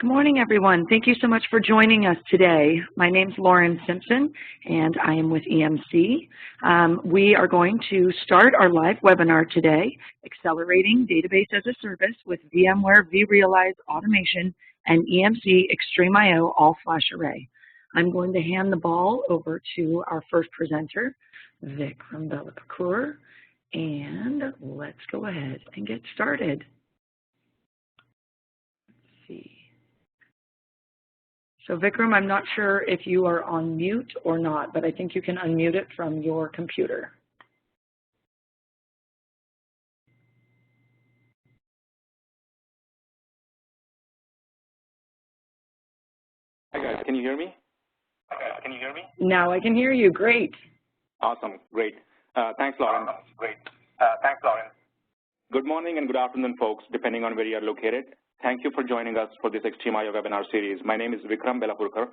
Good morning, everyone. Thank you so much for joining us today. My name is Lauren Simpson, and I am with EMC. We are going to start our live webinar today, Accelerating Database as a Service with VMware vRealize Automation and EMC XtremIO All-Flash Array. I'm going to hand the ball over to our first presenter, Vikram Bellapur, and let's go ahead and get started. Let's see. So Vikram, I'm not sure if you are on mute or not, but I think you can unmute it from your computer. Hi guys, can you hear me? Now I can hear you. Great. Awesome, great. Thanks, Lauren. Good morning and good afternoon, folks, depending on where you are located. Thank you for joining us for this XtremIO webinar series. My name is Vikram Bellapur.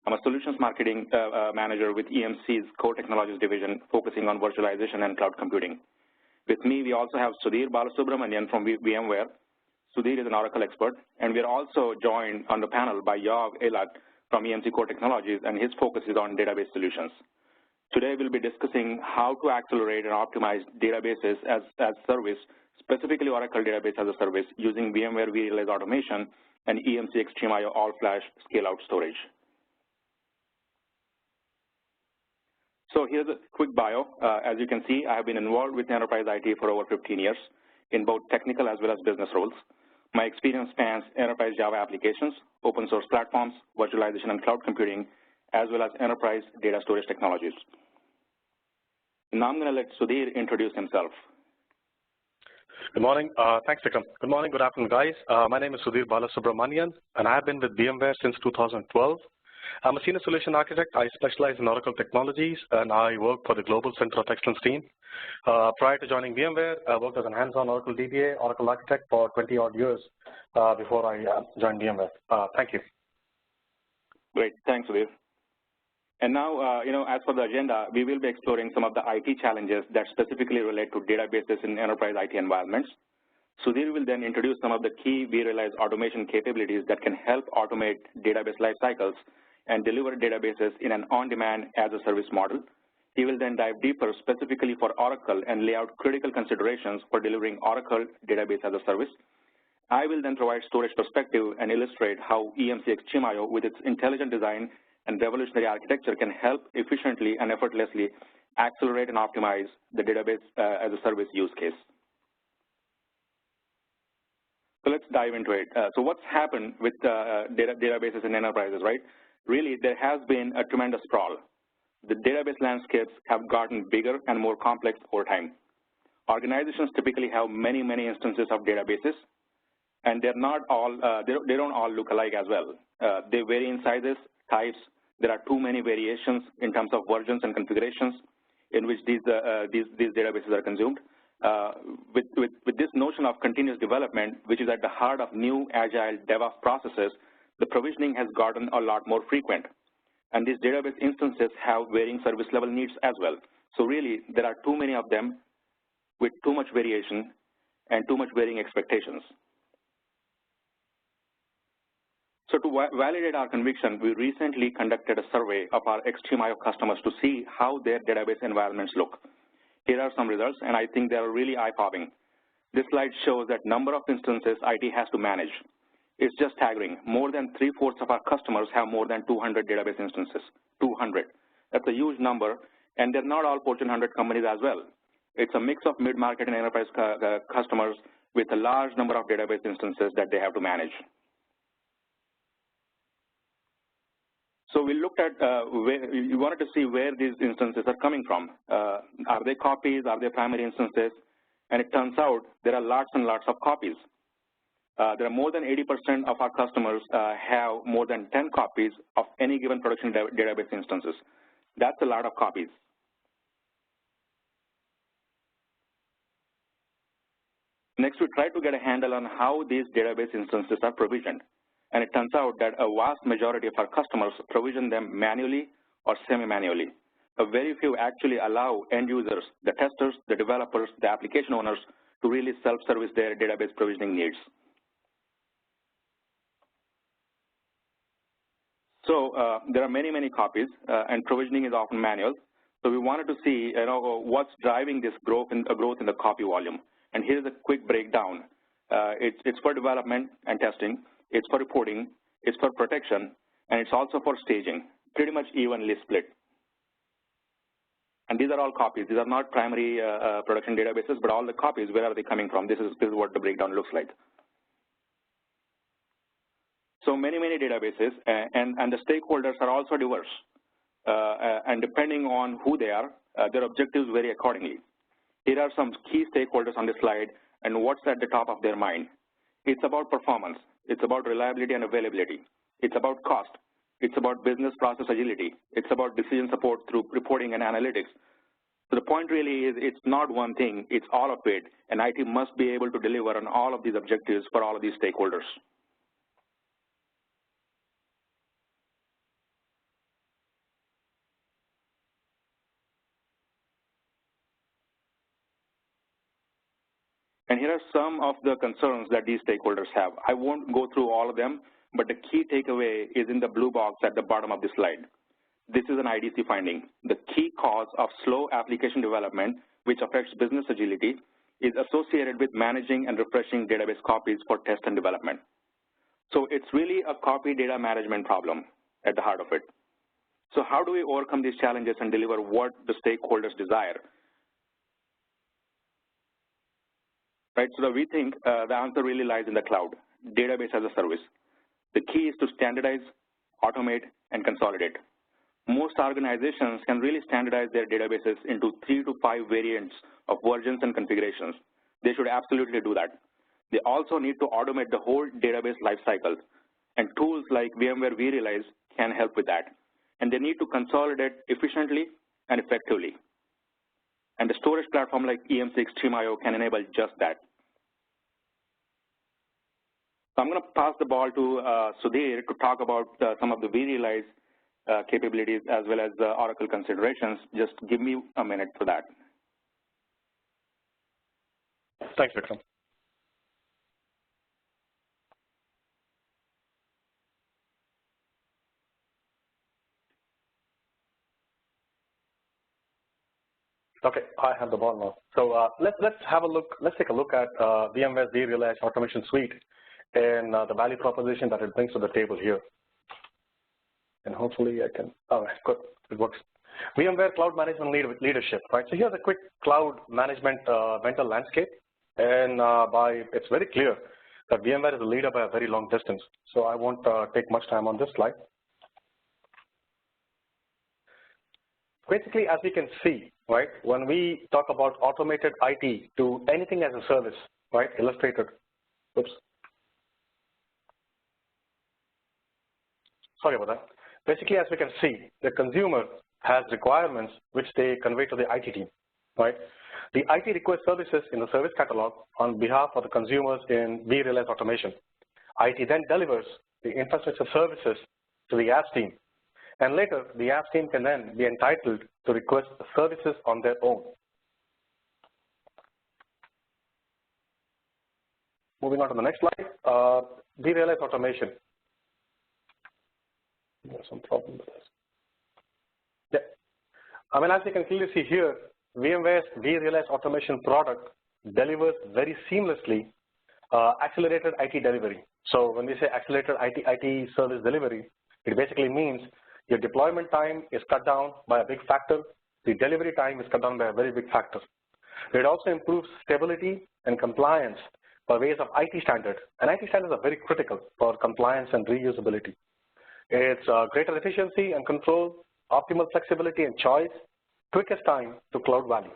I'm a Solutions Marketing Manager with EMC's Core Technologies Division, focusing on virtualization and cloud computing. With me, we also have Sudhir Balasubramanian from VMware. Sudhir is an Oracle expert, and we are also joined on the panel by Yoav Eilat from EMC Core Technologies, and his focus is on database solutions. Today, we'll be discussing how to accelerate and optimize databases as service, specifically Oracle Database as a Service, using VMware vRealize Automation and EMC XtremIO All-Flash Scale-Out Storage. So here's a quick bio. As you can see, I have been involved with enterprise IT for over 15 years in both technical as well as business roles. My experience spans enterprise Java applications, open source platforms, virtualization and cloud computing, as well as enterprise data storage technologies. Now I'm going to let Sudhir introduce himself. Good morning. Thanks, Vikram. Good morning, good afternoon, guys. My name is Sudhir Balasubramanian, and I have been with VMware since 2012. I'm a senior solution architect. I specialize in Oracle technologies, and I work for the Global Center of Excellence team. Prior to joining VMware, I worked as a hands-on Oracle DBA, Oracle architect for 20-odd years before I joined VMware. Thank you. Great. Thanks, Sudhir. And now, as for the agenda, we will be exploring some of the IT challenges that specifically relate to databases in enterprise IT environments. Sudhir will then introduce some of the key vRealize automation capabilities that can help automate database lifecycles and deliver databases in an on-demand as-a-service model. He will then dive deeper specifically for Oracle and lay out critical considerations for delivering Oracle Database as a Service. I will then provide storage perspective and illustrate how EMC XtremIO, with its intelligent design and revolutionary architecture, can help efficiently and effortlessly accelerate and optimize the database as a service use case. So let's dive into it. So what's happened with databases in enterprises, right? Really, there has been a tremendous sprawl. The database landscapes have gotten bigger and more complex over time. Organizations typically have many instances of databases, and they're not all, they don't all look alike as well. They vary in sizes, types. There are too many variations in terms of versions and configurations in which these databases are consumed. With this notion of continuous development, which is at the heart of new agile DevOps processes, the provisioning has gotten a lot more frequent. And these database instances have varying service level needs as well. So really, there are too many of them with too much variation and too much varying expectations. So to validate our conviction, we recently conducted a survey of our XtremIO customers to see how their database environments look. Here are some results, and I think they are really eye-popping. This slide shows that number of instances IT has to manage. It's just staggering. More than 3/4 of our customers have more than 200 database instances. 200. That's a huge number, and they're not all Fortune 100 companies as well. It's a mix of mid-market and enterprise customers with a large number of database instances that they have to manage. So we looked at we wanted to see where these instances are coming from. Are they copies? Are they primary instances? And it turns out there are lots and lots of copies. There are more than 80% of our customers have more than 10 copies of any given production database instances. That's a lot of copies. Next, we tried to get a handle on how these database instances are provisioned. And it turns out that a vast majority of our customers provision them manually or semi-manually. A very few actually allow end users, the testers, the developers, the application owners, to really self-service their database provisioning needs. So there are many copies, and provisioning is often manual. So we wanted to see, what's driving this growth in the copy volume. And here's a quick breakdown. It's for development and testing. It's for reporting. It's for protection, and it's also for staging. Pretty much evenly split. And these are all copies. These are not primary production databases, but all the copies, where are they coming from? This is what the breakdown looks like. So many databases, and the stakeholders are also diverse. And depending on who they are, their objectives vary accordingly. Here are some key stakeholders on this slide, and what's at the top of their mind. It's about performance. It's about reliability and availability. It's about cost. It's about business process agility. It's about decision support through reporting and analytics. So the point really is it's not one thing, it's all of it, and IT must be able to deliver on all of these objectives for all of these stakeholders. And here are some of the concerns that these stakeholders have. I won't go through all of them, but the key takeaway is in the blue box at the bottom of the slide. This is an IDC finding. The key cause of slow application development, which affects business agility, is associated with managing and refreshing database copies for test and development. So it's really a copy data management problem at the heart of it. So how do we overcome these challenges and deliver what the stakeholders desire? Right, so we think the answer really lies in the cloud, database as a service. The key is to standardize, automate, and consolidate. Most organizations can really standardize their databases into 3 to 5 variants of versions and configurations. They should absolutely do that. They also need to automate the whole database lifecycle, and tools like VMware vRealize can help with that. And they need to consolidate efficiently and effectively. And the storage platform like EMC XtremIO can enable just that. So I'm going to pass the ball to Sudhir to talk about some of the vRealize capabilities as well as the Oracle considerations. Just give me a minute for that. Thanks, Vikram. Okay, I have the ball now. So let's take a look at VMware's vRealize automation suite and the value proposition that it brings to the table here. And hopefully I can, all right, good, it works. VMware Cloud Management Leadership, right? So here's a quick cloud management mental landscape, and it's very clear that VMware is a leader by a very long distance. So I won't take much time on this slide. Basically, as we can see, right, when we talk about automated IT to anything as a service, right, illustrated, oops. Sorry about that. Basically, as we can see, the consumer has requirements which they convey to the IT team, right? The IT requests services in the service catalog on behalf of the consumers in vRealize automation. IT then delivers the infrastructure services to the apps team. And later, the apps team can then be entitled to request services on their own. Moving on to the next slide, vRealize automation. There's some problem with this. Yeah. I mean, as you can clearly see here, VMware's vRealize automation product delivers very seamlessly accelerated IT delivery. So when we say accelerated IT service delivery, it basically means your deployment time is cut down by a big factor. The delivery time is cut down by a very big factor. It also improves stability and compliance by ways of IT standards. And IT standards are very critical for compliance and reusability. It's greater efficiency and control, optimal flexibility and choice, quickest time to cloud value.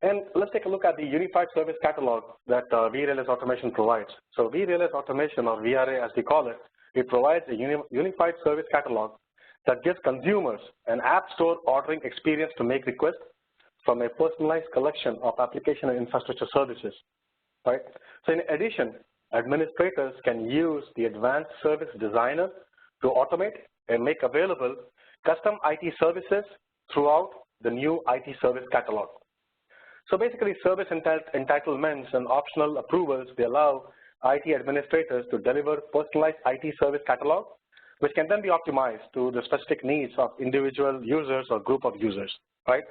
And let's take a look at the unified service catalog that vRealize automation provides. So vRealize automation, or VRA as we call it, it provides a unified service catalog that gives consumers an app store ordering experience to make requests from a personalized collection of application and infrastructure services, right? So in addition, administrators can use the advanced service designer to automate and make available custom IT services throughout the new IT service catalog. So basically, service entitlements and optional approvals, they allow IT administrators to deliver personalized IT service catalog, which can then be optimized to the specific needs of individual users or group of users, right?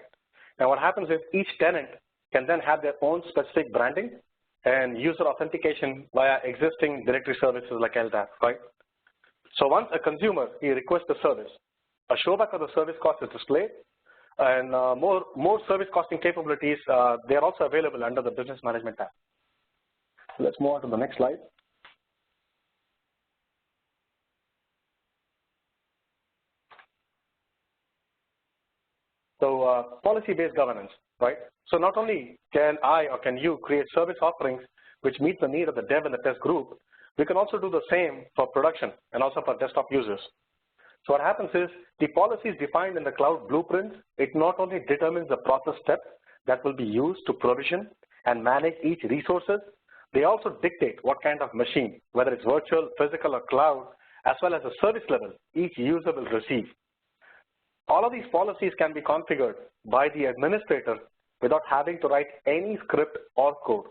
Now what happens is each tenant can then have their own specific branding and user authentication via existing directory services like LDAP, right? So once a consumer, he requests the service, a showback of the service cost is displayed, and more service costing capabilities, they are also available under the business management tab. So let's move on to the next slide. So policy-based governance, right? So not only can I or can you create service offerings which meet the need of the dev and the test group, we can also do the same for production and also for desktop users. So what happens is the policies defined in the cloud blueprint, it not only determines the process step that will be used to provision and manage each resources, they also dictate what kind of machine, whether it's virtual, physical, or cloud, as well as the service level each user will receive. All of these policies can be configured by the administrator without having to write any script or code.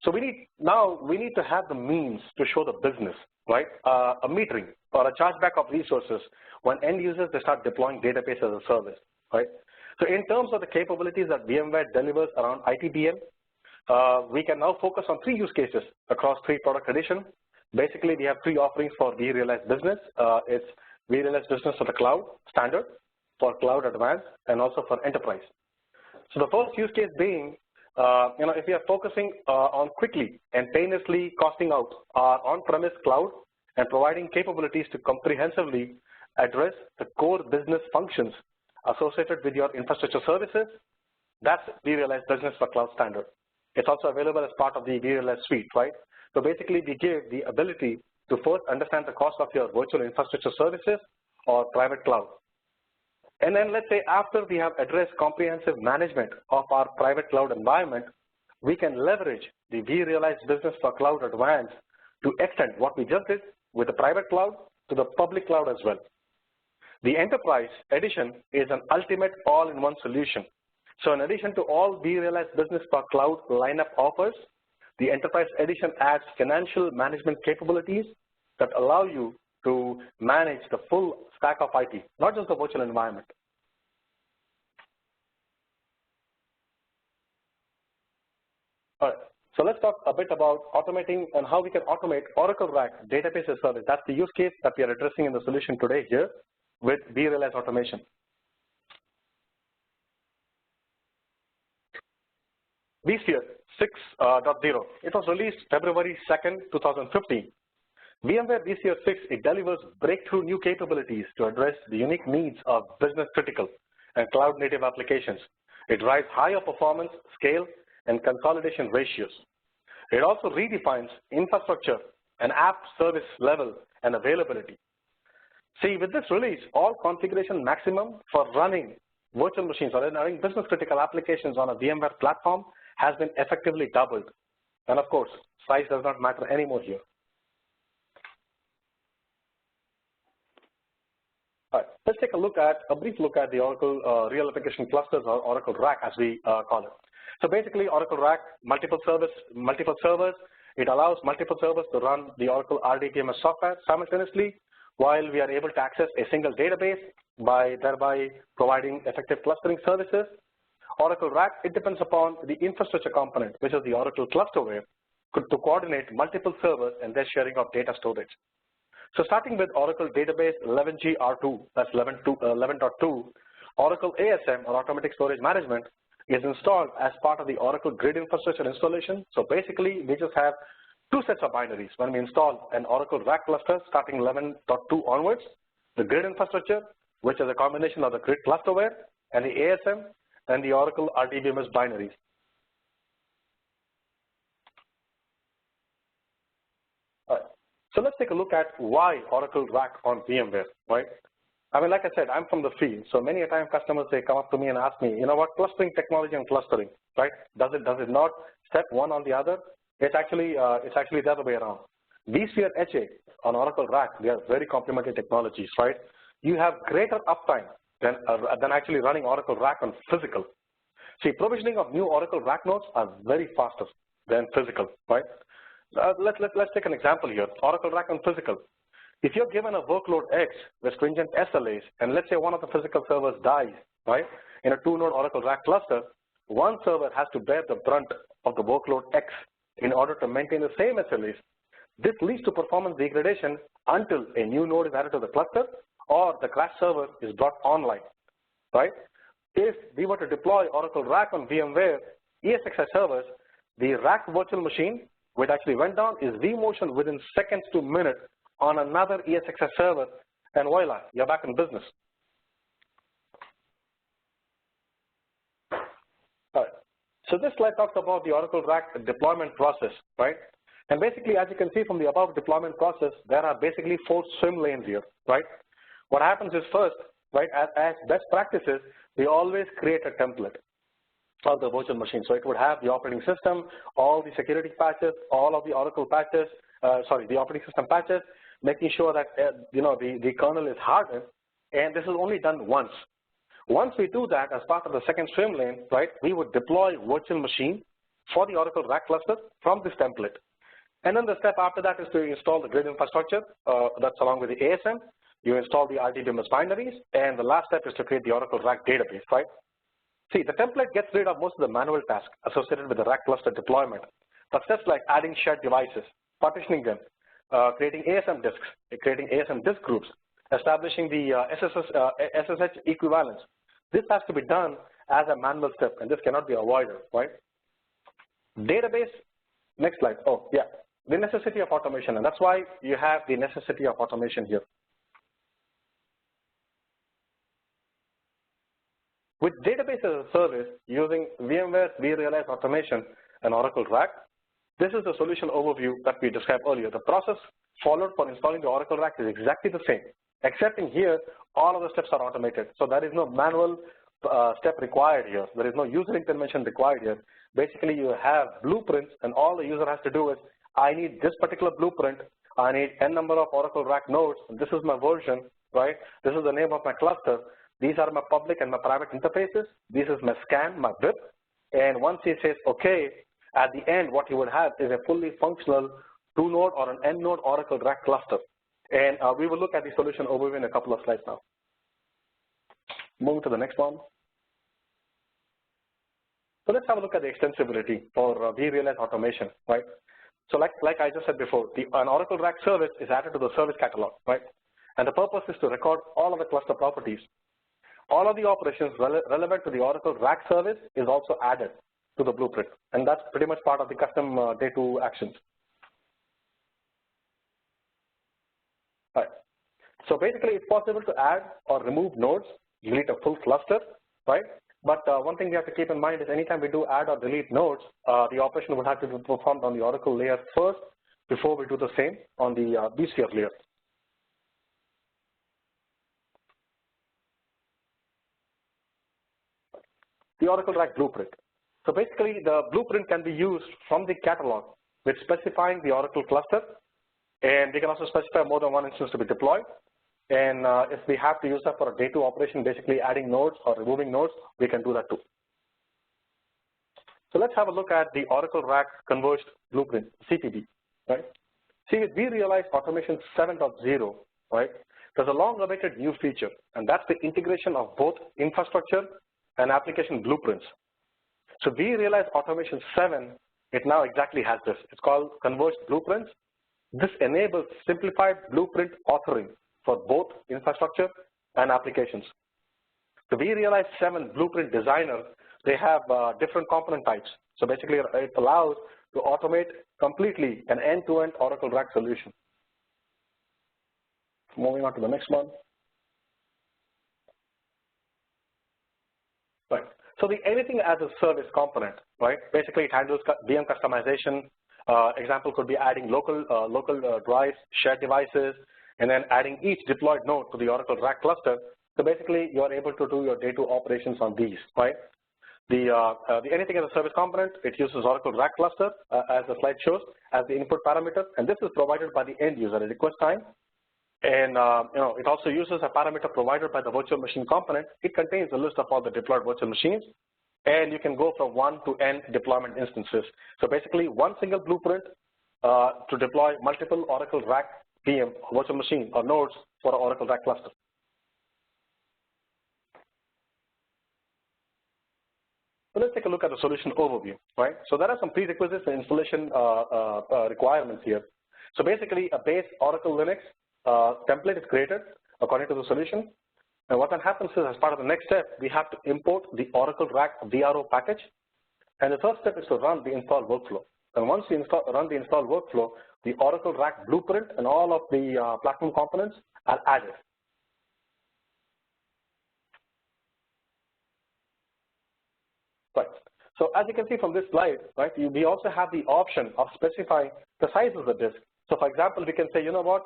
So we need to have the means to show the business, right? A metering or a chargeback of resources when end users, they start deploying database as a service, right? So in terms of the capabilities that VMware delivers around ICDM, we can now focus on 3 use cases across 3 product editions. Basically, we have 3 offerings for vRealize Business. It's vRealize Business for the cloud standard, for cloud advanced, and also for enterprise. So the first use case being, if we are focusing on quickly and painlessly costing out our on-premise cloud and providing capabilities to comprehensively address the core business functions associated with your infrastructure services, that's vRealize Business for cloud standard. It's also available as part of the vRealize suite, right? So basically, we give the ability to first understand the cost of your virtual infrastructure services or private cloud. And then let's say after we have addressed comprehensive management of our private cloud environment, we can leverage the vRealize Business for Cloud Advanced to extend what we just did with the private cloud to the public cloud as well. The Enterprise Edition is an ultimate all-in-one solution. So in addition to all vRealize Business for Cloud lineup offers, the Enterprise Edition adds financial management capabilities that allow you to manage the full stack of IT, not just the virtual environment. All right, so let's talk a bit about automating and how we can automate Oracle RAC database as service. That's the use case that we are addressing in the solution today here with vRealize automation. vSphere 6.0, it was released February 2nd, 2015. VMware vSphere 6, it delivers breakthrough new capabilities to address the unique needs of business critical and cloud native applications. It drives higher performance, scale, and consolidation ratios. It also redefines infrastructure and app service level and availability. See, with this release, all configuration maximum for running virtual machines or running business critical applications on a VMware platform has been effectively doubled. And of course, size does not matter anymore here. All right, let's take a brief look at the Oracle Real Application Clusters, or Oracle RAC as we call it. So basically, Oracle RAC, multiple servers, it allows multiple servers to run the Oracle RDBMS software simultaneously while we are able to access a single database by thereby providing effective clustering services. Oracle RAC, it depends upon the infrastructure component, which is the Oracle clusterware, to coordinate multiple servers and their sharing of data storage. So starting with Oracle Database 11G R2, that's 11.2, Oracle ASM, or Automatic Storage Management, is installed as part of the Oracle Grid Infrastructure installation. So basically, we just have 2 sets of binaries when we install an Oracle RAC cluster starting 11.2 onwards, the Grid Infrastructure, which is a combination of the Grid clusterware, and the ASM, and the Oracle RDBMS binaries. All right. So let's take a look at why Oracle RAC on VMware, right? I mean, like I said, I'm from the field, so many a time customers, they come up to me and ask me, you know what, clustering technology and clustering, right? Does it not step one on the other? It's actually the other way around. vSphere HA on Oracle RAC, they are very complementary technologies, right? You have greater uptime than actually running Oracle RAC on physical. See, provisioning of new Oracle RAC nodes are very faster than physical, right? Let's take an example here. Oracle RAC on physical. If you're given a workload X with stringent SLAs, and let's say one of the physical servers dies, right, in a 2-node Oracle RAC cluster, one server has to bear the brunt of the workload X in order to maintain the same SLAs. This leads to performance degradation until a new node is added to the cluster or the crash server is brought online, right? If we were to deploy Oracle RAC on VMware ESXi servers, the RAC virtual machine, which actually went down, is vMotioned within seconds to minutes on another ESXi server, and voila, you're back in business. All right. So this slide talks about the Oracle RAC deployment process, right? And basically, as you can see from the above deployment process, there are basically 4 swim lanes here, right? What happens is first, right, as best practices, we always create a template of the virtual machine. So it would have the operating system, all the security patches, all of the Oracle patches, the operating system patches, making sure that the kernel is hardened, and this is only done once. Once we do that as part of the second swim lane, right, we would deploy virtual machine for the Oracle RAC cluster from this template. And then the step after that is to install the grid infrastructure. That's along with the ASM. You install the RDBMS binaries, and the last step is to create the Oracle RAC database, right? See, the template gets rid of most of the manual tasks associated with the RAC cluster deployment. But steps like adding shared devices, partitioning them, creating ASM disks, creating ASM disk groups, establishing the SSH equivalence. This has to be done as a manual step, and this cannot be avoided, right? Database, next slide. Oh, yeah, the necessity of automation, and that's why you have the necessity of automation here. With database as a service using VMware's vRealize automation and Oracle RAC, this is the solution overview that we described earlier. The process followed for installing the Oracle RAC is exactly the same, except in here, all of the steps are automated. So there is no manual step required here. There is no user intervention required here. Basically, you have blueprints, and all the user has to do is, I need this particular blueprint. I need n number of Oracle RAC nodes. This is my version, right? This is the name of my cluster. These are my public and my private interfaces. This is my scan, my VIP. And once he says OK, at the end, what you would have is a fully functional 2-node or an n-node Oracle RAC cluster. And we will look at the solution overview in a couple of slides now. Moving to the next one. So let's have a look at the extensibility for vRealize automation, right? So like I just said before, an Oracle RAC service is added to the service catalog, right? And the purpose is to record all of the cluster properties. All of the operations relevant to the Oracle RAC service is also added to the blueprint, and that's pretty much part of the custom day 2 actions. All right. So basically, it's possible to add or remove nodes, delete a full cluster, right? But one thing we have to keep in mind is anytime we do add or delete nodes, the operation would have to be performed on the Oracle layer first before we do the same on the vSphere layer. The Oracle RAC Blueprint. So basically, the blueprint can be used from the catalog with specifying the Oracle cluster, and we can also specify more than one instance to be deployed. And if we have to use that for a day 2 operation, basically adding nodes or removing nodes, we can do that too. So let's have a look at the Oracle RAC Converged Blueprint, CPB, right? See, with vRealize Automation 7.0, right, there's a long-awaited new feature, and that's the integration of both infrastructure and application blueprints. So vRealize Automation 7, it now exactly has this. It's called Converged Blueprints. This enables simplified blueprint authoring for both infrastructure and applications. The vRealize 7 Blueprint Designer, they have different component types. So basically, it allows to automate completely an end-to-end Oracle RAC solution. Moving on to the next one. Right. So the anything as a service component, right? Basically, it handles VM customization. Example could be adding local drives, shared devices, and then adding each deployed node to the Oracle RAC cluster. So basically, you are able to do your day 2 operations on these, right? The anything as a service component, it uses Oracle RAC cluster as the slide shows as the input parameter, and this is provided by the end user at request time. And it also uses a parameter provided by the virtual machine component. It contains a list of all the deployed virtual machines, and you can go from 1 to n deployment instances. So basically, one single blueprint to deploy multiple Oracle RAC VM virtual machine or nodes for an Oracle RAC cluster. So let's take a look at the solution overview, right? So there are some prerequisites and installation requirements here. So basically, a base Oracle Linux template is created according to the solution. And what then happens is, as part of the next step, we have to import the Oracle RAC VRO package. And the first step is to run the install workflow. And once you run the install workflow, the Oracle RAC Blueprint and all of the platform components are added. Right. So as you can see from this slide, right, we also have the option of specifying the size of the disk. So for example, we can say, you know what,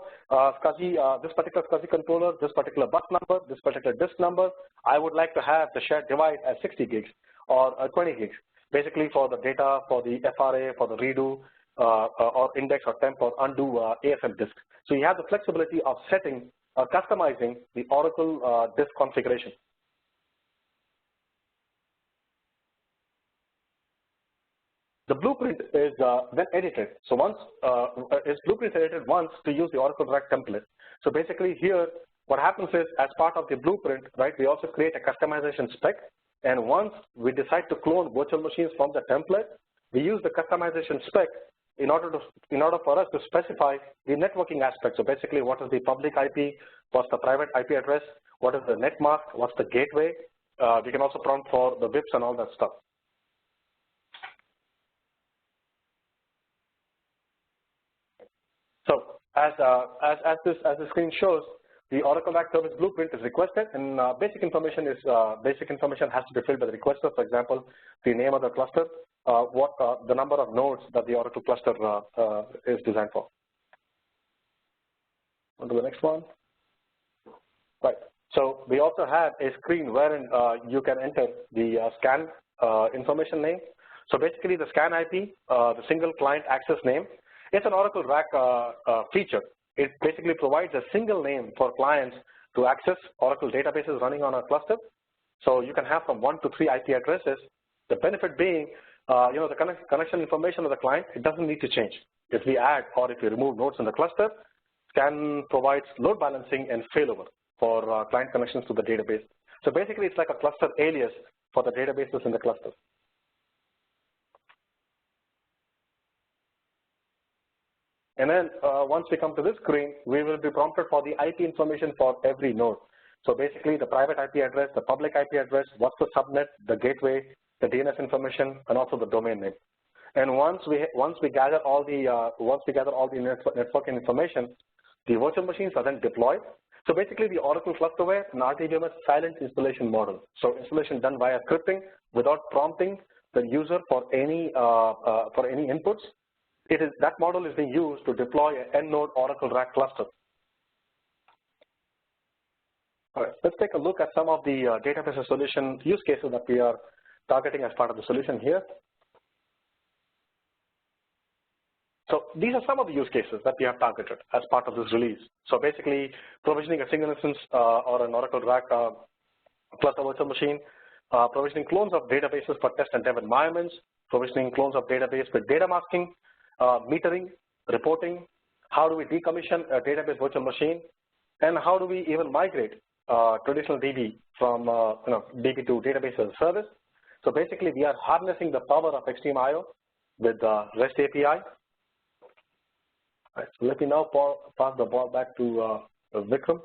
this particular SCSI controller, this particular bus number, this particular disk number, I would like to have the shared device as 60 gigs or 20 gigs, basically for the data, for the FRA, for the redo, or index or temp or undo AFF disk. So you have the flexibility of setting or customizing the Oracle disk configuration. The blueprint is then edited. So once blueprint is edited once to use the Oracle RAC template. So basically here, what happens is, as part of the blueprint, right, we also create a customization spec. And once we decide to clone virtual machines from the template, we use the customization spec in order for us to specify the networking aspect. So basically, what is the public IP? What's the private IP address? What is the net mask? What's the gateway? We can also prompt for the VIPs and all that stuff. So as the screen shows, the Oracle RAC service blueprint is requested, and basic information has to be filled by the requester. For example, the name of the cluster, the number of nodes that the Oracle cluster is designed for. On to the next one. Right. So we also have a screen wherein you can enter the scan information name. So basically, the scan IP, the single client access name, it's an Oracle RAC feature. It basically provides a single name for clients to access Oracle databases running on a cluster. So you can have from 1 to 3 IP addresses. The benefit being, the connection information of the client, it doesn't need to change. If we add or if we remove nodes in the cluster, scan provides load balancing and failover for client connections to the database. So basically, it's like a cluster alias for the databases in the cluster. And then once we come to this screen, we will be prompted for the IP information for every node. So basically, the private IP address, the public IP address, what's the subnet, the gateway, the DNS information, and also the domain name. And once we gather all the networking information, the virtual machines are then deployed. So basically, the Oracle Clusterware and RTVMS silent installation model. So installation done via scripting without prompting the user for any inputs. That model is being used to deploy an N-node Oracle RAC cluster. All right, let's take a look at some of the database solution use cases that we are targeting as part of the solution here. So these are some of the use cases that we have targeted as part of this release. So basically, provisioning a single instance or an Oracle RAC cluster virtual machine, provisioning clones of databases for test and dev environments, provisioning clones of database with data masking, metering, reporting, how do we decommission a database virtual machine, and how do we even migrate traditional DB from DB to database as a service. So basically, we are harnessing the power of XtremIO with REST API. All right, so let me now pass the ball back to Vikram.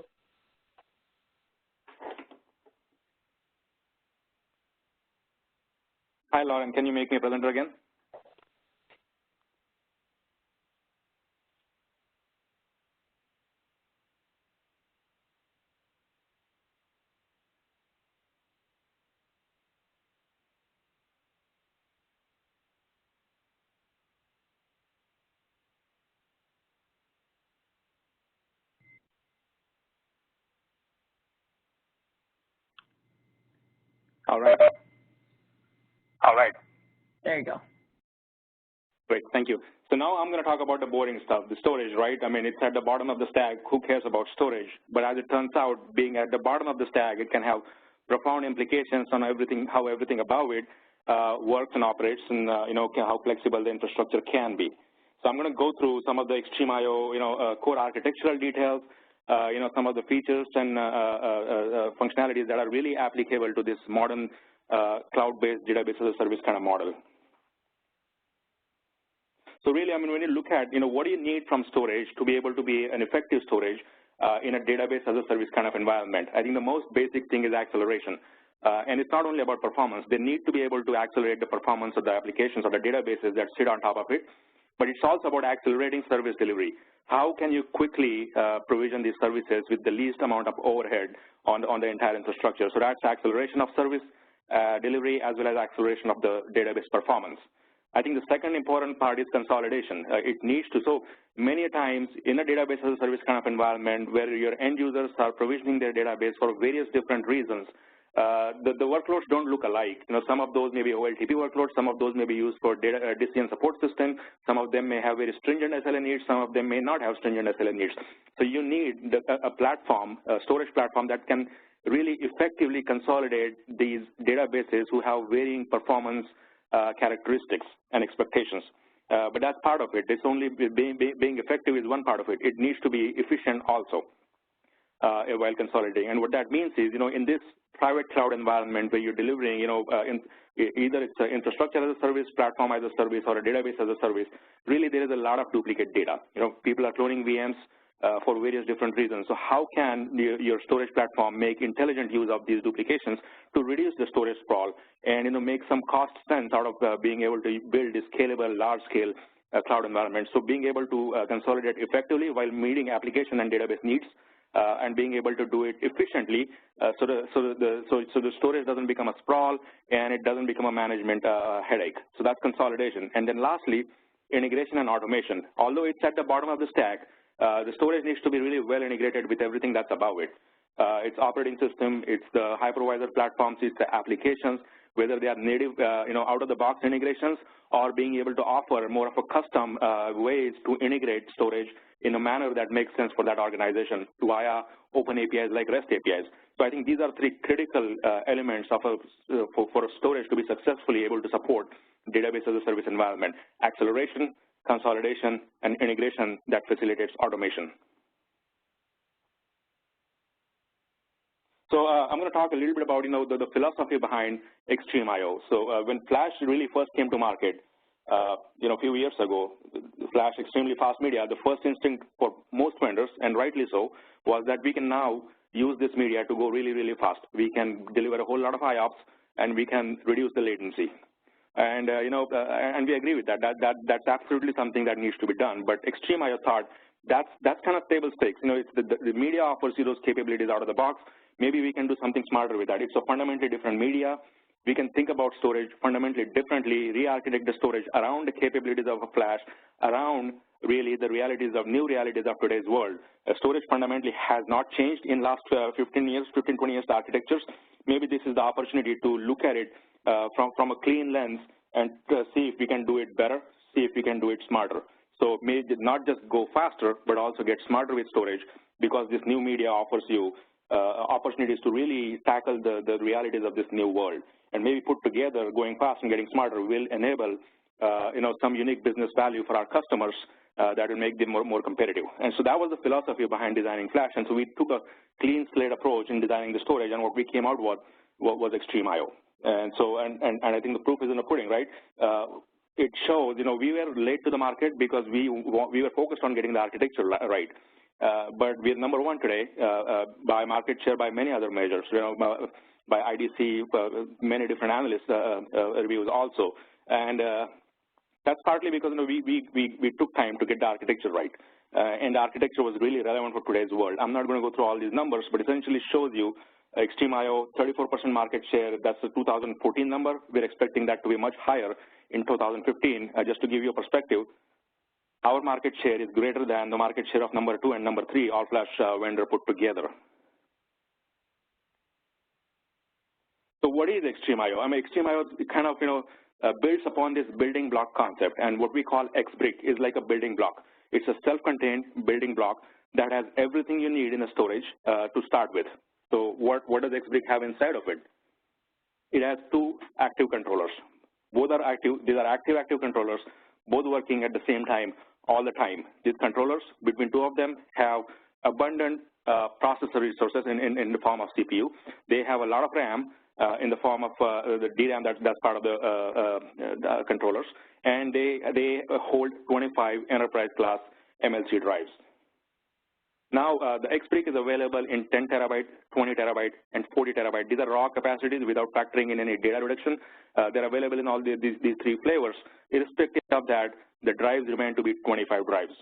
Hi, Lauren. Can you make me a presenter again? All right. There you go. Great, thank you. So now I'm going to talk about the boring stuff, the storage, right? I mean, it's at the bottom of the stack. Who cares about storage? But as it turns out, being at the bottom of the stack, it can have profound implications on everything, how everything above it works and operates, and how flexible the infrastructure can be. So I'm going to go through some of the XtremIO, core architectural details, some of the features and functionalities that are really applicable to this modern cloud-based database as a service kind of model. So really, I mean, when you look at, what do you need from storage to be able to be an effective storage in a database as a service kind of environment? I think the most basic thing is acceleration. And it's not only about performance. They need to be able to accelerate the performance of the applications or the databases that sit on top of it. But it's also about accelerating service delivery. How can you quickly provision these services with the least amount of overhead on the entire infrastructure? So that's acceleration of service delivery as well as acceleration of the database performance. I think the second important part is consolidation. It needs to, so many times in a database as a service kind of environment where your end users are provisioning their database for various different reasons, the workloads don't look alike. Some of those may be OLTP workloads, some of those may be used for DCN support system, some of them may have very stringent SLA needs, some of them may not have stringent SLA needs. So you need a platform, a storage platform that can really effectively consolidate these databases who have varying performance characteristics and expectations. But that's part of it. It's only being effective is one part of it. It needs to be efficient also while consolidating. And what that means is, in this private cloud environment where you're delivering, either it's an infrastructure as a service, platform as a service, or a database as a service, really there is a lot of duplicate data. People are cloning VMs for various different reasons. So how can your storage platform make intelligent use of these duplications to reduce the storage sprawl and make some cost sense out of being able to build a scalable, large-scale cloud environment? So being able to consolidate effectively while meeting application and database needs, and being able to do it efficiently, so the storage doesn't become a sprawl and it doesn't become a management headache. So that's consolidation. And then lastly, integration and automation. Although it's at the bottom of the stack, the storage needs to be really well integrated with everything that's above it. It's operating system, it's the hypervisor platforms, it's the applications, whether they are native, out-of-the-box integrations or being able to offer more of a custom ways to integrate storage in a manner that makes sense for that organization via open APIs like REST APIs. So I think these are three critical elements of for storage to be successfully able to support database as a service environment: acceleration, consolidation, and integration that facilitates automation. So I'm going to talk a little bit about the philosophy behind XtremIO. So when Flash really first came to market, a few years ago, Flash extremely fast media, the first instinct for most vendors, and rightly so, was that we can now use this media to go really, really fast. We can deliver a whole lot of IOPS, and we can reduce the latency. And and we agree with that. That's absolutely something that needs to be done. But XtremIO thought that's kind of table stakes. It's the media offers you those capabilities out of the box. Maybe we can do something smarter with that. It's a fundamentally different media. We can think about storage fundamentally differently, re-architect the storage around the capabilities of a Flash, around really the new realities of today's world. Storage fundamentally has not changed in last 15 years, 20 years architectures. Maybe this is the opportunity to look at it from a clean lens and see if we can do it better, see if we can do it smarter. So maybe not just go faster, but also get smarter with storage, because this new media offers you opportunities to really tackle the realities of this new world. And maybe put together, going fast and getting smarter will enable some unique business value for our customers that will make them more competitive. And so that was the philosophy behind designing Flash. And so we took a clean slate approach in designing the storage, and what we came out with was XtremIO. And so, and I think the proof is in the pudding, right? It shows, we were late to the market because we were focused on getting the architecture right. But we're number one today by market share, by many other measures, by IDC, many different analyst reviews also. And that's partly because we took time to get the architecture right. And the architecture was really relevant for today's world. I'm not going to go through all these numbers, but essentially shows you XtremIO, 34% market share. That's the 2014 number. We're expecting that to be much higher in 2015. Just to give you a perspective, our market share is greater than the market share of number 2 and number 3 all-flash vendor put together. So what is XtremIO? I mean, XtremIO is kind of, builds upon this building block concept, and what we call XBrick is like a building block. It's a self-contained building block that has everything you need in a storage to start with. So what does XBrick have inside of it? It has 2 active controllers. Both are active. These are active controllers, both working at the same time all the time. These controllers, between 2 of them, have abundant processor resources in the form of CPU. They have a lot of RAM in the form of the DRAM that's part of the controllers, and they hold 25 enterprise class MLC drives. Now, the XBrick is available in 10 terabyte, 20 terabyte, and 40 terabyte. These are raw capacities without factoring in any data reduction. They're available in all these 3 flavors. Irrespective of that, the drives remain to be 25 drives.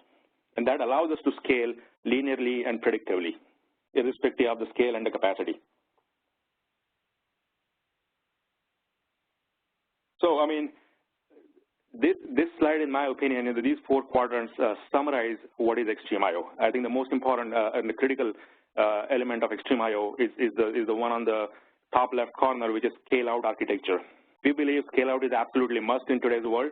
And that allows us to scale linearly and predictably, irrespective of the scale and the capacity. So, I mean, this slide, in my opinion, these 4 quadrants summarize what is XtremIO. I think the most important and the critical element of XtremIO is the one on the top left corner, which is scale-out architecture. We believe scale-out is absolutely must in today's world.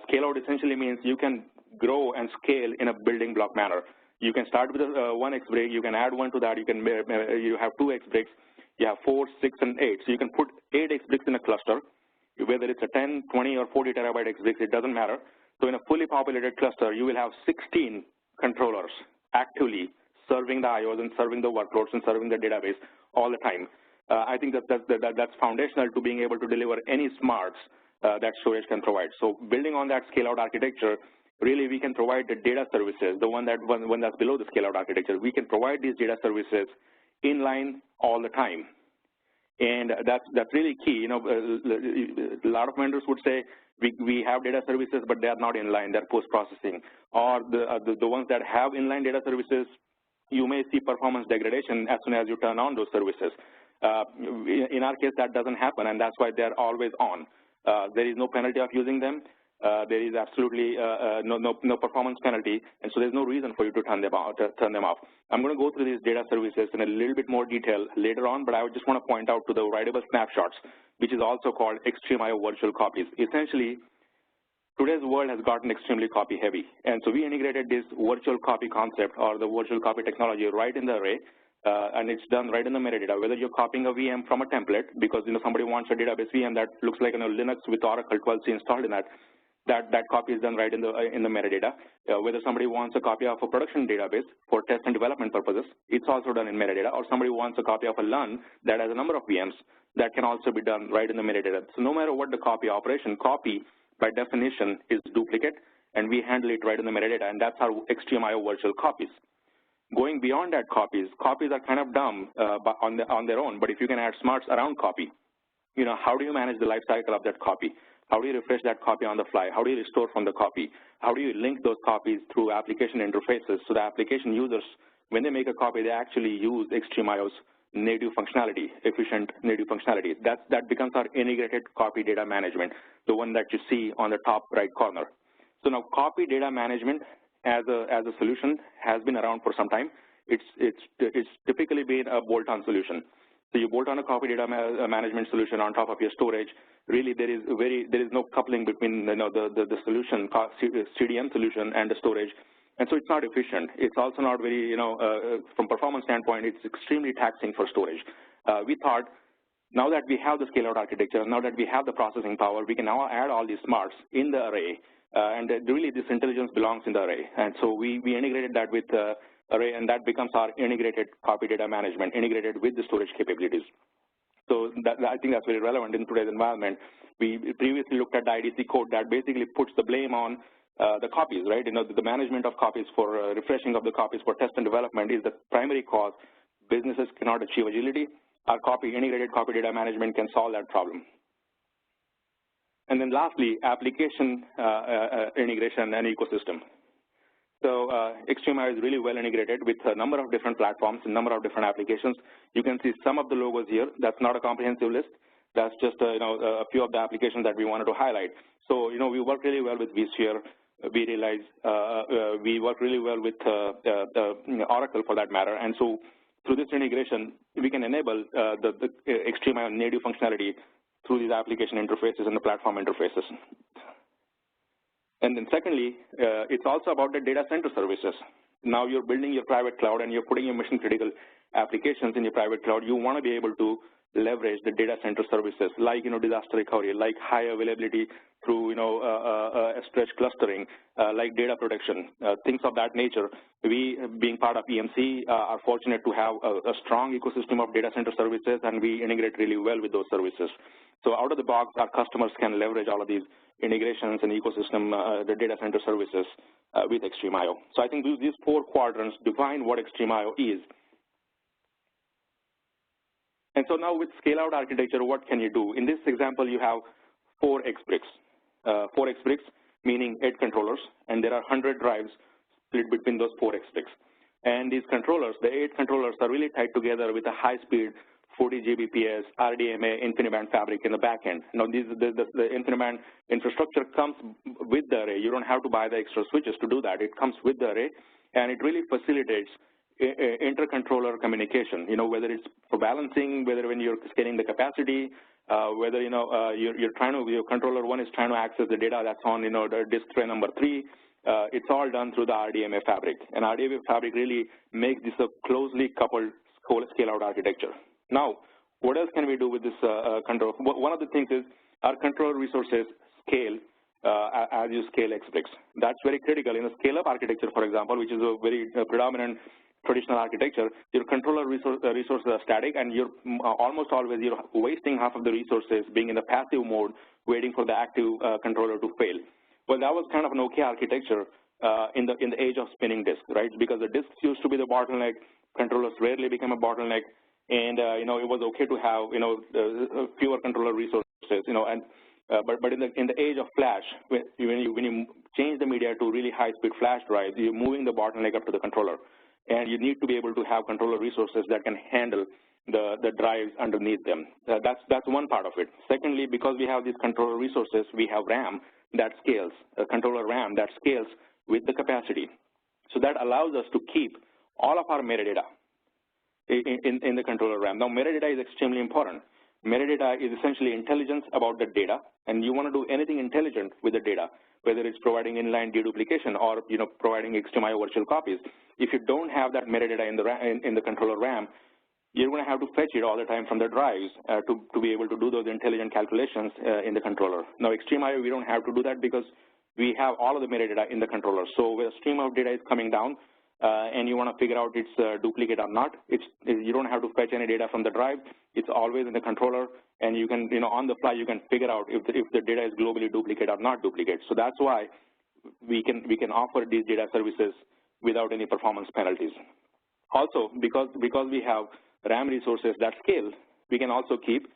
Scale-out essentially means you can grow and scale in a building block manner. You can start with 1 XBrick, you can add 1 to that, you have 2 XBricks, you have 4, 6, and 8. So you can put 8 XBricks in a cluster. Whether it's a 10, 20, or 40 terabyte XBricks, it doesn't matter. So in a fully populated cluster, you will have 16 controllers actively serving the IOs and serving the workloads and serving the database all the time. I think that's foundational to being able to deliver any smarts that storage can provide. So building on that scale-out architecture, really we can provide the data services, the one that's below the scale-out architecture. We can provide these data services inline all the time. And that's really key. You know, a lot of vendors would say we have data services, but they are not inline; they're post-processing. Or the ones that have inline data services, you may see performance degradation as soon as you turn on those services. In our case, that doesn't happen, and that's why they're always on. There is no penalty of using them. There is absolutely no performance penalty, and so there's no reason for you to turn them off. I'm going to go through these data services in a little bit more detail later on, but I would just want to point out to the writable snapshots, which is also called XtremIO virtual copies. Essentially, today's world has gotten extremely copy heavy, and so we integrated this virtual copy concept or the virtual copy technology right in the array, and it's done right in the metadata. Whether you're copying a VM from a template because somebody wants a database VM that looks like Linux with Oracle 12c installed in that copy is done right in the metadata. Whether somebody wants a copy of a production database for test and development purposes, it's also done in metadata. Or somebody wants a copy of a LUN that has a number of VMs, that can also be done right in the metadata. So no matter what the copy operation, copy by definition is duplicate, and we handle it right in the metadata, and that's our XtremIO virtual copies. Going beyond that, copies are kind of dumb on their own, but if you can add smarts around copy, how do you manage the life cycle of that copy? How do you refresh that copy on the fly? How do you restore from the copy? How do you link those copies through application interfaces so the application users, when they make a copy, they actually use XtremIO's native functionality, efficient native functionality. That becomes our integrated copy data management, the one that you see on the top right corner. So now copy data management as a solution has been around for some time. It's typically been a bolt-on solution. So you bolt on a copy data management solution on top of your storage. Really, there is no coupling between the solution, CDM solution, and the storage, and so it's not efficient. It's also not very, from performance standpoint, it's extremely taxing for storage. We thought, now that we have the scale-out architecture, now that we have the processing power, we can now add all these smarts in the array, and really this intelligence belongs in the array. And so we integrated that with array, and that becomes our integrated copy data management, integrated with the storage capabilities. So I think that's very relevant in today's environment. We previously looked at the IDC code that basically puts the blame on the copies, right? The management of copies for refreshing of the copies for test and development is the primary cause. Businesses cannot achieve agility. Our integrated copy data management can solve that problem. And then lastly, application integration and ecosystem. So XtremIO is really well integrated with a number of different platforms, a number of different applications. You can see some of the logos here. That's not a comprehensive list. That's just a few of the applications that we wanted to highlight. So we work really well with vSphere, vRealize. We work really well with Oracle for that matter. And so through this integration, we can enable the XtremIO native functionality through these application interfaces and the platform interfaces. And then secondly, it's also about the data center services. Now you're building your private cloud and you're putting your mission critical applications in your private cloud. You want to be able to leverage the data center services like, disaster recovery, like high availability through, stretch clustering, like data protection, things of that nature. We, being part of EMC, are fortunate to have a strong ecosystem of data center services, and we integrate really well with those services. So out of the box, our customers can leverage all of these integrations and ecosystem, the data center services with XtremIO. So I think these 4 quadrants define what XtremIO is. And so now with scale-out architecture, what can you do? In this example, you have 4 X bricks. 4 X bricks meaning 8 controllers, and there are 100 drives split between those 4 X bricks. And these controllers, the 8 controllers, are really tied together with a high-speed 40 Gbps RDMA InfiniBand fabric in the back end. Now, the InfiniBand infrastructure comes with the array. You don't have to buy the extra switches to do that. It comes with the array, and it really facilitates intercontroller communication, whether it's for balancing, whether when you're scaling the capacity, whether, your controller 1 is trying to access the data that's on, the disk tray number 3, it's all done through the RDMA fabric. And RDMA fabric really makes this a closely coupled scale-out architecture. Now, what else can we do with this control? One of the things is our controller resources scale as you scale X bricks. That's very critical. In a scale-up architecture, for example, which is a very predominant traditional architecture, your controller resources are static, and you're almost always wasting half of the resources being in the passive mode, waiting for the active controller to fail. Well, that was kind of an okay architecture in the age of spinning disk, right? Because the disks used to be the bottleneck, controllers rarely became a bottleneck, and it was okay to have fewer controller resources, but in the age of flash, when you change the media to really high-speed flash drives, you're moving the bottleneck up to the controller. And you need to be able to have controller resources that can handle the drives underneath them. That's one part of it. Secondly, because we have these controller resources, we have RAM that scales, controller RAM that scales with the capacity. So that allows us to keep all of our metadata in the controller RAM. Now, metadata is extremely important. Metadata is essentially intelligence about the data, and you want to do anything intelligent with the data, whether it's providing inline deduplication or providing XtremIO virtual copies. If you don't have that metadata in the controller RAM, you're going to have to fetch it all the time from the drives to be able to do those intelligent calculations in the controller. Now, XtremIO, we don't have to do that because we have all of the metadata in the controller. So when a stream of data is coming down and you want to figure out it's duplicate or not, you don't have to fetch any data from the drive. It's always in the controller, and you can, on the fly, you can figure out if the data is globally duplicate or not duplicate. So that's why we can offer these data services without any performance penalties. Also, because we have RAM resources that scale, we can also keep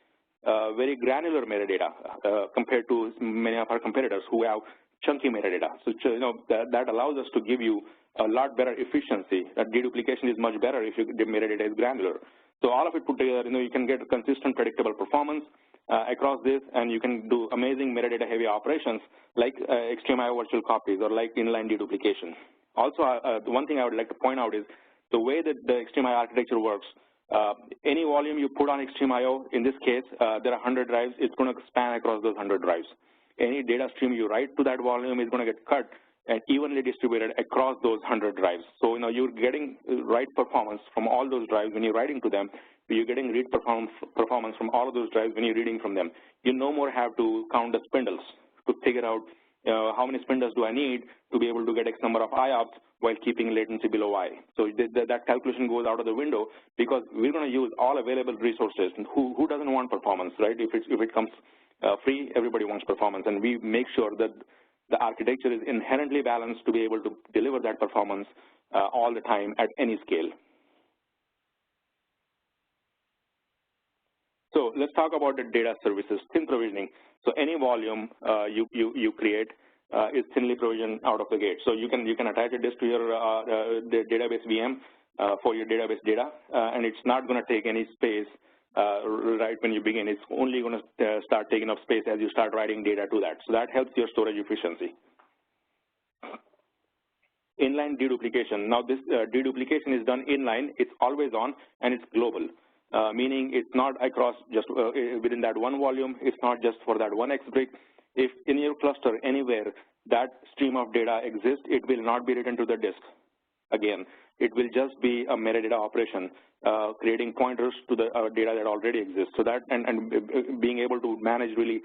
very granular metadata compared to many of our competitors who have chunky metadata. So that allows us to give you a lot better efficiency. Deduplication is much better if the metadata is granular. So all of it put together, you can get consistent, predictable performance across this, and you can do amazing metadata-heavy operations like XtremIO virtual copies or like inline deduplication. Also, one thing I would like to point out is the way that the XtremIO architecture works. Any volume you put on XtremIO, in this case, there are 100 drives, it's going to span across those 100 drives. Any data stream you write to that volume is going to get cut and evenly distributed across those 100 drives. So, you're getting write performance from all those drives when you're writing to them. You're getting read performance from all of those drives when you're reading from them. You no more have to count the spindles to figure out how many spindles do I need to be able to get X number of IOPS while keeping latency below I. So that calculation goes out of the window because we're going to use all available resources. And who doesn't want performance, right? If it comes free, everybody wants performance, and we make sure that the architecture is inherently balanced to be able to deliver that performance all the time at any scale. So let's talk about the data services, thin provisioning. So any volume you create is thinly provisioned out of the gate. So you can attach a disk to your the database VM for your database data, and it's not going to take any space right when you begin. It's only going to start taking up space as you start writing data to that. So that helps your storage efficiency. Inline deduplication. Now this deduplication is done inline. It's always on, and it's global. meaning it's not across just within that one volume. It's not just for that one X-brick. If in your cluster anywhere that stream of data exists, it will not be written to the disk. Again, it will just be a metadata operation, creating pointers to the data that already exists. So that and being able to manage really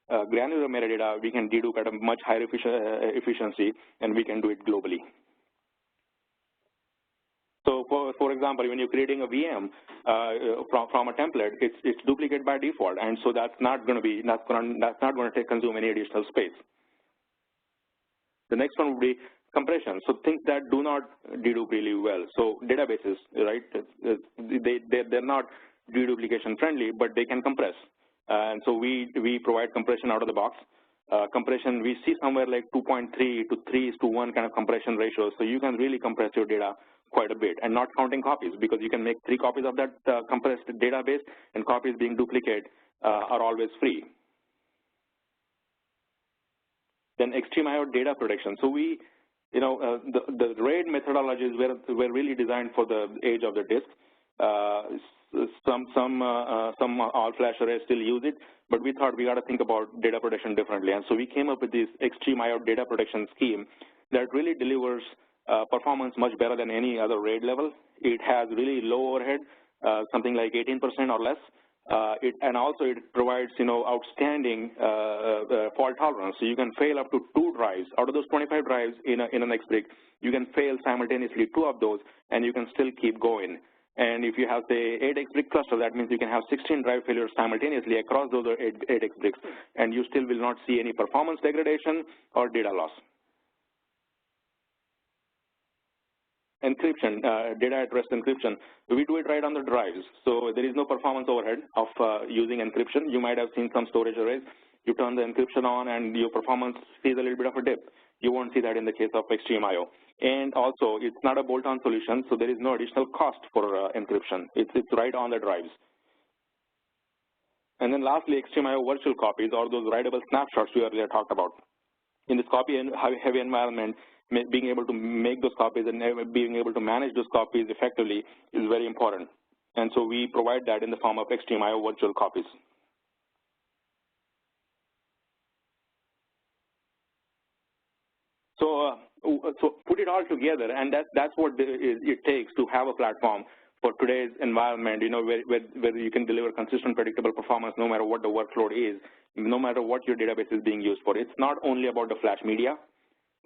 granular metadata, we can dedupe at a much higher efficiency, and we can do it globally. So, for example, when you're creating a VM from a template, it's duplicate by default, and so that's not going to consume any additional space. The next one would be compression. So things that do not dedupe really well. So databases, right? They're not deduplication friendly, but they can compress. And so we provide compression out of the box. Compression, we see somewhere like 2.3 to 3:1 kind of compression ratio. So you can really compress your data quite a bit, and not counting copies, because you can make 3 copies of that compressed database, and copies being duplicate are always free. Then XtremIO data protection. So we, the RAID methodologies were really designed for the age of the disk. Some all-flash arrays still use it, but we thought we got to think about data protection differently, and so we came up with this XtremIO data protection scheme that really delivers performance much better than any other RAID level. It has really low overhead, something like 18% or less. And also it provides, outstanding fault tolerance. So you can fail up to 2 drives. Out of those 25 drives in an X-brick, you can fail simultaneously 2 of those, and you can still keep going. And if you have, say, 8 X-brick cluster, that means you can have 16 drive failures simultaneously across those 8 X-bricks, and you still will not see any performance degradation or data loss. Encryption, data at rest encryption, we do it right on the drives. So there is no performance overhead of using encryption. You might have seen some storage arrays. You turn the encryption on and your performance sees a little bit of a dip. You won't see that in the case of XtremIO. And also, it's not a bolt-on solution, so there is no additional cost for encryption. It's right on the drives. And then lastly, XtremIO virtual copies, or those writable snapshots we earlier talked about. In this copy-heavy environment, being able to make those copies and being able to manage those copies effectively is very important. And so we provide that in the form of XtremIO virtual copies. So put it all together, and that's what it takes to have a platform for today's environment, where you can deliver consistent, predictable performance no matter what the workload is, no matter what your database is being used for. It's not only about the flash media.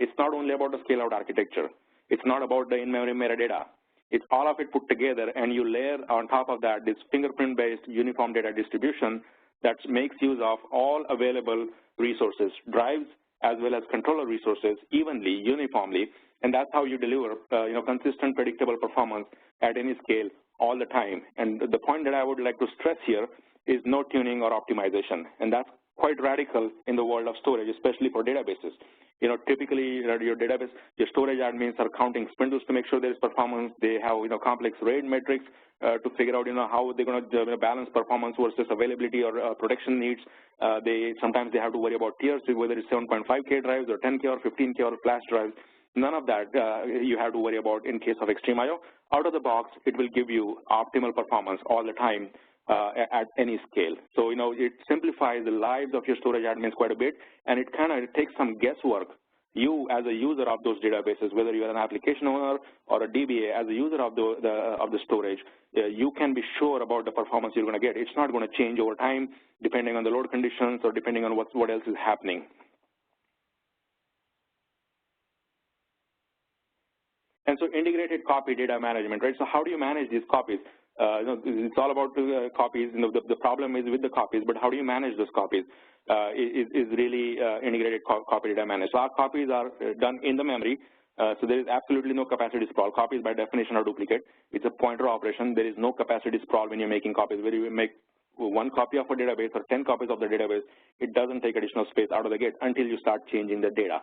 It's not only about the scale-out architecture. It's not about the in-memory metadata. It's all of it put together, and you layer on top of that this fingerprint-based uniform data distribution that makes use of all available resources, drives as well as controller resources, evenly, uniformly, and that's how you deliver consistent, predictable performance at any scale all the time. And the point that I would like to stress here is no tuning or optimization, and that's quite radical in the world of storage, especially for databases. Typically, your database, your storage admins are counting spindles to make sure there is performance. They have, complex RAID metrics to figure out, how they're going to balance performance versus availability or protection needs. Sometimes they have to worry about tiers, whether it's 7.5K drives or 10K or 15K or flash drives. None of that you have to worry about in case of XtremIO. Out of the box, it will give you optimal performance all the time. At any scale. So, it simplifies the lives of your storage admins quite a bit, and it kind of takes some guesswork. You, as a user of those databases, whether you're an application owner or a DBA, as a user of the storage, you can be sure about the performance you're going to get. It's not going to change over time, depending on the load conditions or depending on what else is happening. And so integrated copy data management, right? So how do you manage these copies? It's all about copies. The problem is with the copies, but how do you manage those copies is really integrated copy data management. So our copies are done in the memory. So there is absolutely no capacity sprawl. Copies by definition are duplicate. It's a pointer operation. There is no capacity sprawl when you're making copies. Whether you make 1 copy of a database or 10 copies of the database, it doesn't take additional space out of the gate until you start changing the data.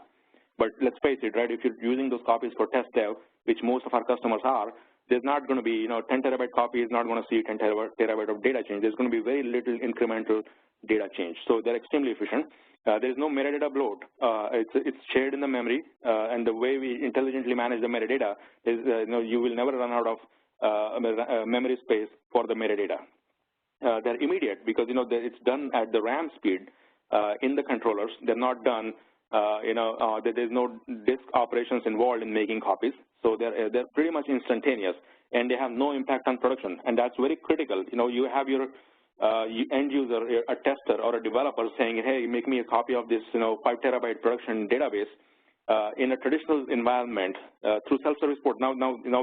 But let's face it, right? If you're using those copies for test dev, which most of our customers are, there's not going to be, 10 terabyte copy is not going to see 10 terabyte of data change. There's going to be very little incremental data change. So they're extremely efficient. There's no metadata bloat. It's shared in the memory, and the way we intelligently manage the metadata is, you will never run out of memory space for the metadata. They're immediate because it's done at the RAM speed in the controllers. They're not done. There's no disk operations involved in making copies, so they're pretty much instantaneous, and they have no impact on production, and that's very critical. You have your end user, a tester or a developer saying, hey, make me a copy of this 5 terabyte production database. In a traditional environment, through self-service port, now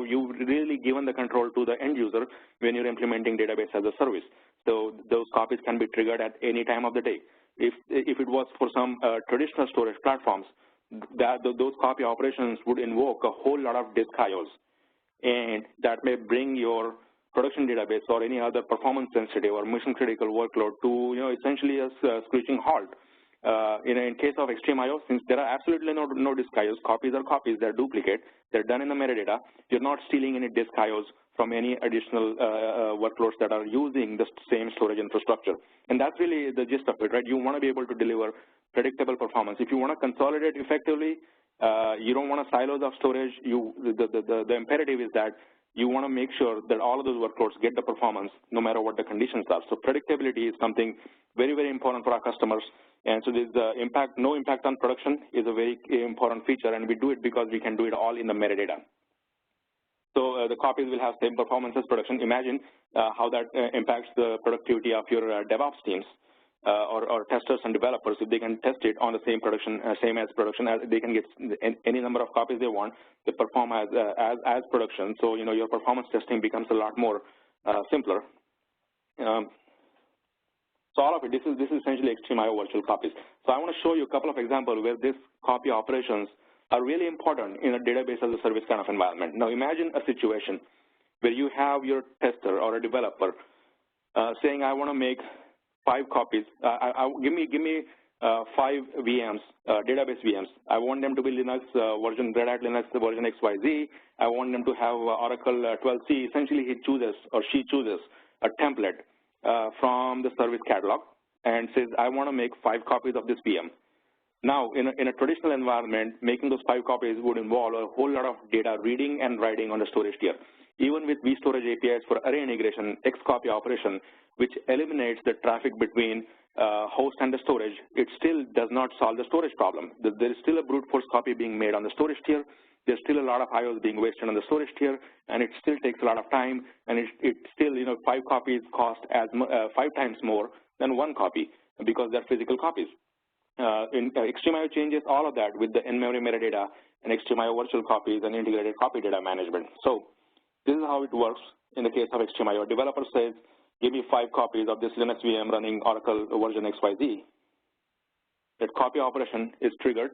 you've really given the control to the end user when you're implementing database as a service. So those copies can be triggered at any time of the day. If it was for some traditional storage platforms, those copy operations would invoke a whole lot of disk IOs, and that may bring your production database or any other performance-sensitive or mission-critical workload to essentially a screeching halt. In case of XtremIO, since there are absolutely no disk IOs, copies are copies, they're duplicate, they're done in the metadata, you're not stealing any disk IOs from any additional workloads that are using the same storage infrastructure. And that's really the gist of it, right? You want to be able to deliver predictable performance. If you want to consolidate effectively, you don't want to silos of storage. The imperative is that you want to make sure that all of those workloads get the performance no matter what the conditions are. So predictability is something very, very important for our customers. And so this no impact on production is a very important feature, and we do it because we can do it all in the metadata. So the copies will have same performance as production. Imagine how that impacts the productivity of your DevOps teams or testers and developers. If they can test it on the same as production, they can get any number of copies they want. They perform as production. So your performance testing becomes a lot more simpler. So all of it, this is essentially XtremIO virtual copies. So I want to show you a couple of examples where this copy operations are really important in a database as a service kind of environment. Now imagine a situation where you have your tester or a developer saying, I want to make 5 copies. Give me 5 VMs, database VMs. I want them to be Linux version, Red Hat Linux version XYZ. I want them to have Oracle 12c. Essentially, he chooses or she chooses a template from the service catalog and says, I want to make 5 copies of this VM. Now, in a traditional environment, making those 5 copies would involve a whole lot of data reading and writing on the storage tier. Even with vStorage APIs for array integration, Xcopy operation, which eliminates the traffic between host and the storage, it still does not solve the storage problem. There is still a brute force copy being made on the storage tier. There's still a lot of IOs being wasted on the storage tier, and it still takes a lot of time, and it still, 5 copies cost 5 times more than 1 copy because they're physical copies. XtremIO changes all of that with the in-memory metadata and XtremIO virtual copies and integrated copy data management. So this is how it works in the case of XtremIO. A developer says, give me 5 copies of this Linux VM running Oracle version XYZ. That copy operation is triggered.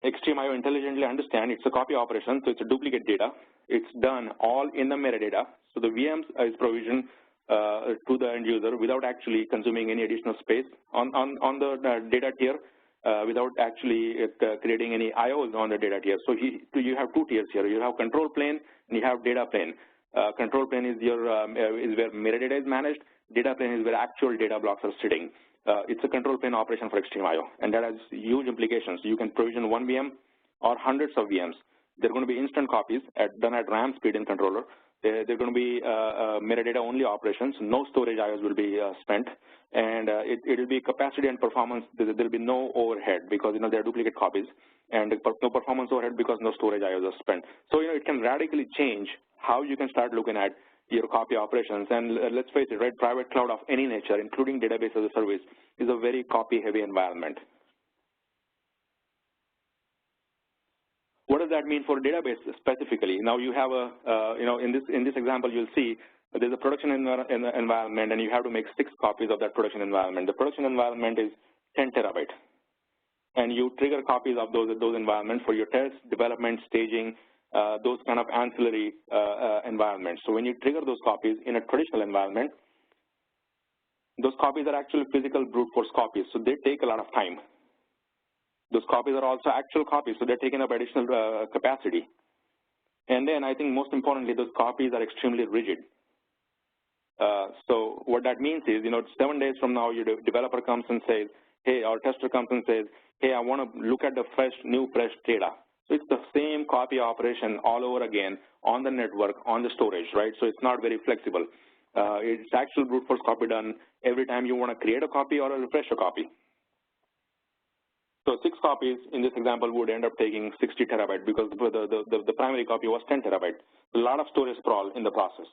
XtremIO intelligently understands it's a copy operation, so it's a duplicate data. It's done all in the metadata. So the VMs is provisioned to the end user without actually consuming any additional space on the data tier, without actually creating any IOs on the data tier. So you have 2 tiers here. You have control plane and you have data plane. Control plane is is where metadata is managed. Data plane is where actual data blocks are sitting. It's a control plane operation for XtremIO, and that has huge implications. You can provision 1 VM or hundreds of VMs. They're going to be instant copies done at RAM speed in controller. They're going to be metadata-only operations. No storage IOs will be spent, and it will be capacity and performance. There will be no overhead because they're duplicate copies, and no performance overhead because no storage IOs are spent. So it can radically change how you can start looking at your copy operations. And let's face it, right? Private cloud of any nature, including database as a service, is a very copy-heavy environment. What does that mean for database specifically? Now you have in this example you'll see there's a production environment, and you have to make 6 copies of that production environment. The production environment is 10 terabyte, and you trigger copies of those environments for your test, development, staging, those kind of ancillary environments. So when you trigger those copies in a traditional environment, those copies are actually physical brute force copies, so they take a lot of time. Those copies are also actual copies, so they're taking up additional capacity. And then I think most importantly, those copies are extremely rigid. So what that means is, 7 days from now, your developer comes and says, hey, our tester comes and says, hey, I want to look at the new fresh data. So it's the same copy operation all over again on the network, on the storage, right? So it's not very flexible. It's actual brute force copy done every time you want to create a copy or refresh a copy. So 6 copies in this example would end up taking 60 terabyte because the primary copy was 10 terabyte. A lot of storage sprawl in the process.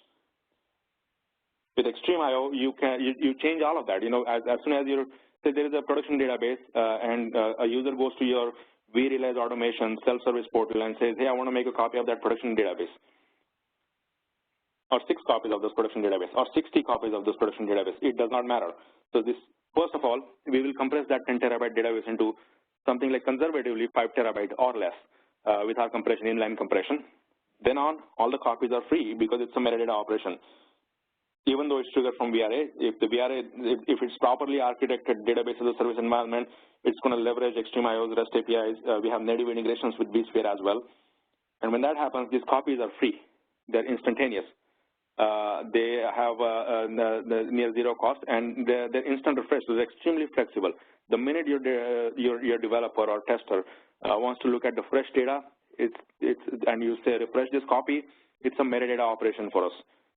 With XtremIO, you change all of that. As soon as say there is a production database and a user goes to your vRealize automation self-service portal and says, hey, I want to make a copy of that production database, or 6 copies of this production database, or 60 copies of this production database. It does not matter. So this, first of all, we will compress that 10 terabyte database into something like conservatively 5 terabyte or less with our compression, inline compression. Then on, all the copies are free because it's a metadata operation. Even though it's triggered from VRA, if it's properly architected database as a service environment, it's going to leverage XtremIO's REST APIs. We have native integrations with vSphere as well. And when that happens, these copies are free. They're instantaneous. They have near zero cost, and they're instant refresh. So they're extremely flexible. The minute your developer or tester wants to look at the fresh data, and you say refresh this copy, it's a metadata operation for us.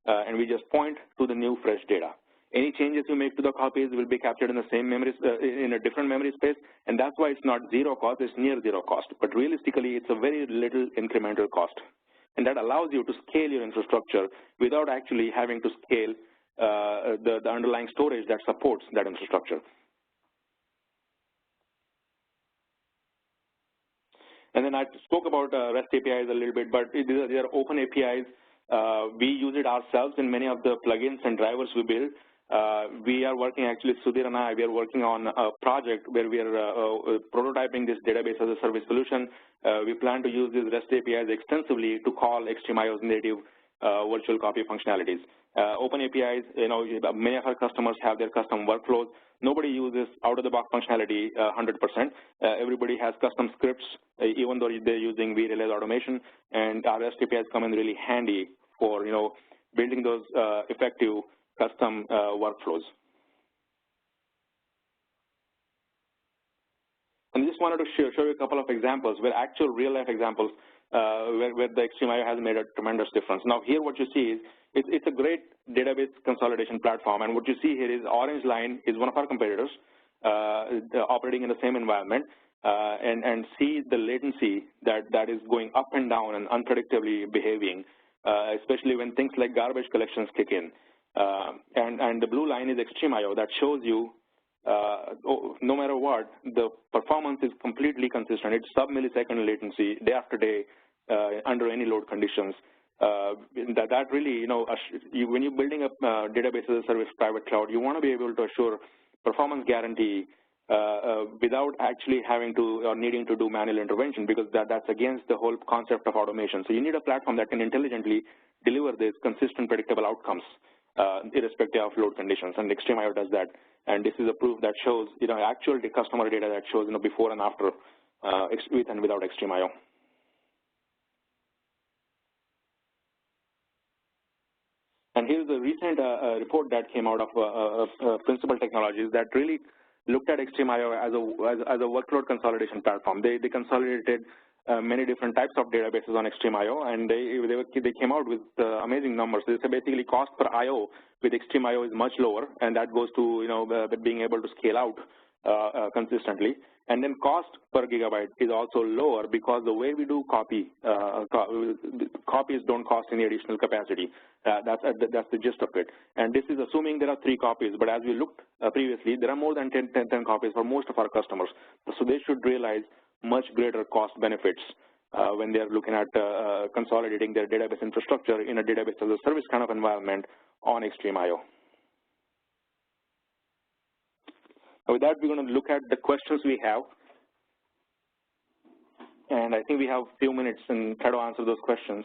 And we just point to the new fresh data. Any changes you make to the copies will be captured in the same memory, in a different memory space, and that's why it's not zero cost, it's near zero cost. But realistically, it's a very little incremental cost. And that allows you to scale your infrastructure without actually having to scale the underlying storage that supports that infrastructure. And then I spoke about REST APIs a little bit, but they are open APIs. We use it ourselves in many of the plugins and drivers we build. We are working, actually, Sudhir and I, we are working on a project where we are prototyping this database as a service solution. We plan to use these REST APIs extensively to call XtremIO's native virtual copy functionalities. Open APIs, many of our customers have their custom workflows. Nobody uses out-of-the-box functionality 100%. Everybody has custom scripts, even though they're using vRealize automation, and our REST APIs come in really handy for building those effective custom workflows. And I just wanted to show you a couple of examples, where actual real-life examples where the XtremIO has made a tremendous difference. Now, here what you see is it's a great database consolidation platform, and what you see here is Orange Line is one of our competitors operating in the same environment, and see the latency that is going up and down and unpredictably behaving, especially when things like garbage collections kick in. And the blue line is XtremIO that shows you no matter what, the performance is completely consistent. It's sub-millisecond latency day after day under any load conditions. That really, when you're building a database as a service private cloud, you want to be able to assure performance guarantee without actually having to or needing to do manual intervention, because that's against the whole concept of automation. So you need a platform that can intelligently deliver these consistent, predictable outcomes irrespective of load conditions, and XtremIO does that. And this is a proof that shows, actual customer data that shows, before and after with and without XtremIO. And here's a recent report that came out of Principal Technologies that really looked at XtremIO as a workload consolidation platform. They consolidated many different types of databases on XtremIO, and they came out with amazing numbers. They say basically cost per IO with XtremIO is much lower, and that goes to being able to scale out consistently. And then cost per gigabyte is also lower because the way we do copies don't cost any additional capacity. That's the gist of it. And this is assuming there are 3 copies, but as we looked previously, there are more than 10 copies for most of our customers. So they should realize much greater cost benefits when they're looking at consolidating their database infrastructure in a database as a service kind of environment on XtremIO. With that, we're going to look at the questions we have. And I think we have a few minutes and try to answer those questions.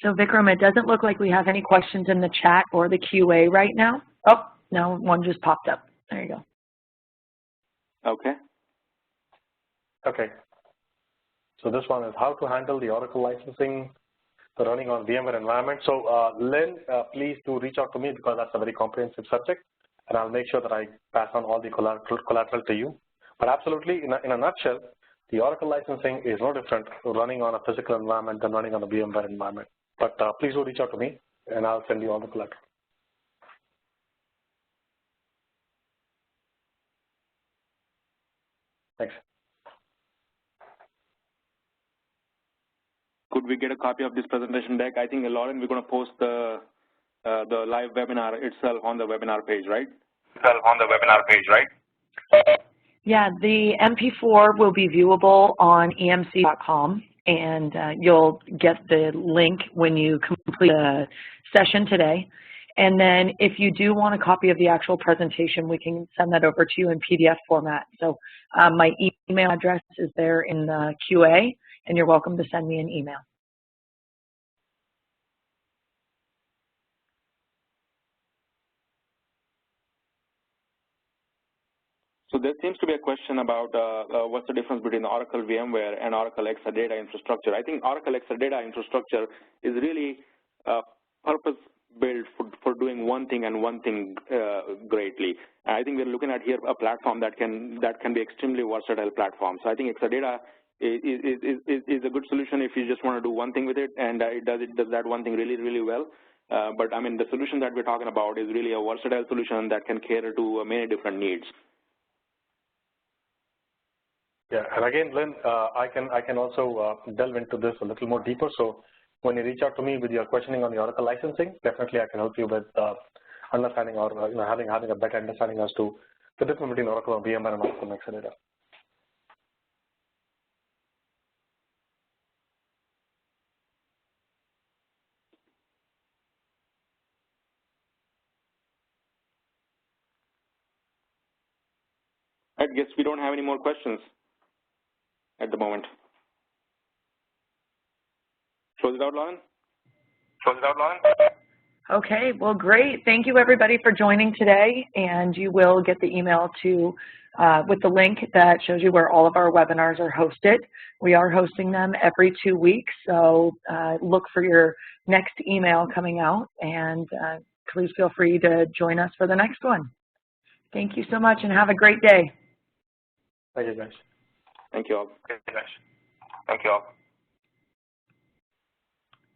So Vikram, it doesn't look like we have any questions in the chat or the QA right now. Oh, no, one just popped up. There you go. Okay. Okay. So this one is how to handle the Oracle licensing running on VMware environment. So Lynn, please do reach out to me because that's a very comprehensive subject, and I'll make sure that I pass on all the collateral to you. But absolutely, in a nutshell, the Oracle licensing is no different running on a physical environment than running on a VMware environment. But please do reach out to me, and I'll send you all the collateral. Thanks. Could we get a copy of this presentation deck? I think, Lauren, we're going to post the live webinar itself on the webinar page, right? Yeah, the MP4 will be viewable on emc.com, and you'll get the link when you complete the session today. And then if you do want a copy of the actual presentation, we can send that over to you in PDF format. So my email address is there in the QA, and you're welcome to send me an email. So there seems to be a question about what's the difference between Oracle VMware and Oracle Exadata infrastructure. I think Oracle Exadata infrastructure is really purpose-built for doing one thing and one thing greatly. And I think we're looking at here a platform that can be extremely versatile platform. So I think Exadata is a good solution if you just want to do one thing with it, and it does that one thing really, really well. But I mean, the solution that we're talking about is really a versatile solution that can cater to many different needs. Yeah, and again, Lynn, I can also delve into this a little more deeper. So when you reach out to me with your questioning on the Oracle licensing, definitely I can help you with understanding or having a better understanding as to the difference between Oracle and VMware and Oracle Exadata. I guess we don't have any more questions at the moment. Close it out, Lauren? Okay, well, great. Thank you, everybody, for joining today. And you will get the email with the link that shows you where all of our webinars are hosted. We are hosting them every 2 weeks, so look for your next email coming out. And please feel free to join us for the next one. Thank you so much, and have a great day. Thank you, guys. Thank you all.